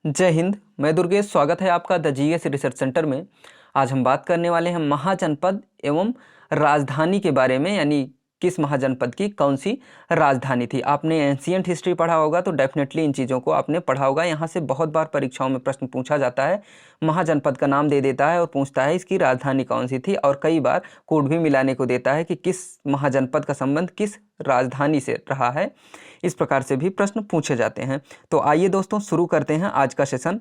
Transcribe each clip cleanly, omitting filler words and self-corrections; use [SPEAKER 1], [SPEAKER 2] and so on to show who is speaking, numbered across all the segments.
[SPEAKER 1] जय हिंद। मैं दुर्गेश, स्वागत है आपका द जीएस रिसर्च सेंटर में। आज हम बात करने वाले हैं महाजनपद एवं राजधानी के बारे में, यानी किस महाजनपद की कौन सी राजधानी थी। आपने एंशियंट हिस्ट्री पढ़ा होगा तो डेफिनेटली इन चीज़ों को आपने पढ़ा होगा। यहाँ से बहुत बार परीक्षाओं में प्रश्न पूछा जाता है, महाजनपद का नाम दे देता है और पूछता है इसकी राजधानी कौन सी थी, और कई बार कोड भी मिलाने को देता है कि किस महाजनपद का संबंध किस राजधानी से रहा है। इस प्रकार से भी प्रश्न पूछे जाते हैं। तो आइए दोस्तों शुरू करते हैं आज का सेशन।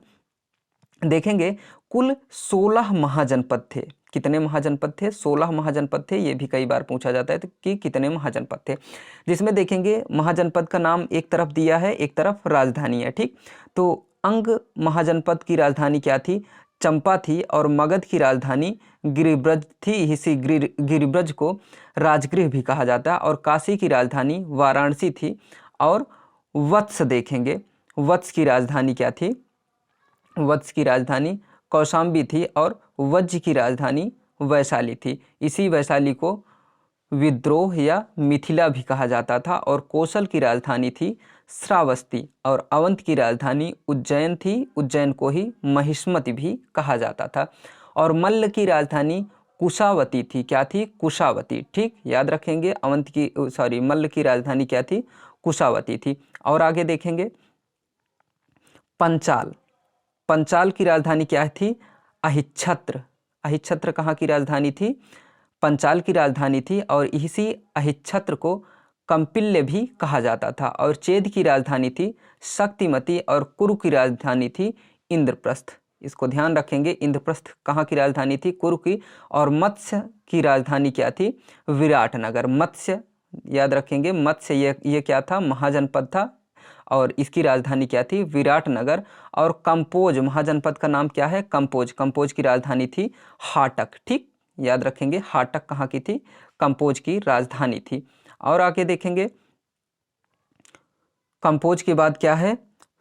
[SPEAKER 1] देखेंगे कुल 16 महाजनपद थे। कितने महाजनपद थे? 16 महाजनपद थे। ये भी कई बार पूछा जाता है कि कितने महाजनपद थे, जिसमें देखेंगे महाजनपद का नाम एक तरफ दिया है, एक तरफ राजधानी है। ठीक, तो अंग महाजनपद की राजधानी क्या थी? चंपा थी। और मगध की राजधानी गिरिब्रज थी। इसी गिरिब्रज को राजगृह भी कहा जाता है। और काशी की राजधानी वाराणसी थी। और वत्स देखेंगे, वत्स की राजधानी क्या थी? वत्स की राजधानी कौशाम्बी थी। और वज्ज की राजधानी वैशाली थी। इसी वैशाली को विद्रोह या मिथिला भी कहा जाता था। और कौशल की राजधानी थी श्रावस्ती। और अवंत की राजधानी उज्जैन थी। उज्जैन को ही महिष्मति भी कहा जाता था। और मल्ल की राजधानी कुशावती थी। क्या थी? कुशावती। ठीक, याद रखेंगे। मल्ल की राजधानी क्या थी? कुशावती थी। और आगे देखेंगे पंचाल। पंचाल की राजधानी क्या थी? अहिच्छत्र। अहिच्छत्र कहाँ की राजधानी थी? पंचाल की राजधानी थी। और इसी अहिच्छत्र को कंपिल्य भी कहा जाता था। और चेद की राजधानी थी शक्तिमती। और कुरु की राजधानी थी इंद्रप्रस्थ। इसको ध्यान रखेंगे, इंद्रप्रस्थ कहाँ की राजधानी थी? कुरु की। और मत्स्य की राजधानी क्या थी? विराटनगर। मत्स्य याद रखेंगे, मत्स्य ये क्या था? महाजनपद था। और इसकी राजधानी क्या थी? विराटनगर। और कंपोज महाजनपद का नाम क्या है? कंपोज। कंपोज की राजधानी थी हाटक। ठीक, याद रखेंगे, हाटक कहाँ की थी? कंपोज की राजधानी थी। और आगे देखेंगे कंपोज के बाद क्या है?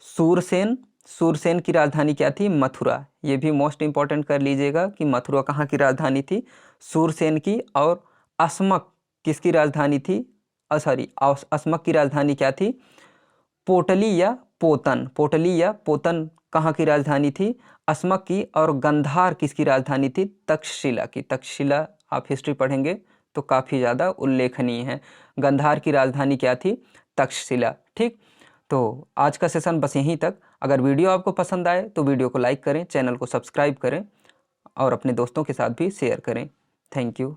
[SPEAKER 1] सूरसेन। सूरसेन की राजधानी क्या थी? मथुरा। ये भी मोस्ट इंपॉर्टेंट कर लीजिएगा कि मथुरा कहाँ की राजधानी थी? सूरसेन की। और अस्मक किसकी राजधानी थी? अस्मक की राजधानी क्या थी? पोटली या पोतन। पोटली या पोतन कहाँ की राजधानी थी? अस्मक की। और गंधार किसकी राजधानी थी? तक्षशिला की। तक्षशिला आप हिस्ट्री पढ़ेंगे तो काफ़ी ज़्यादा उल्लेखनीय है। गंधार की राजधानी क्या थी? तक्षशिला। ठीक, तो आज का सेशन बस यहीं तक। अगर वीडियो आपको पसंद आए तो वीडियो को लाइक करें, चैनल को सब्सक्राइब करें और अपने दोस्तों के साथ भी शेयर करें। Thank you.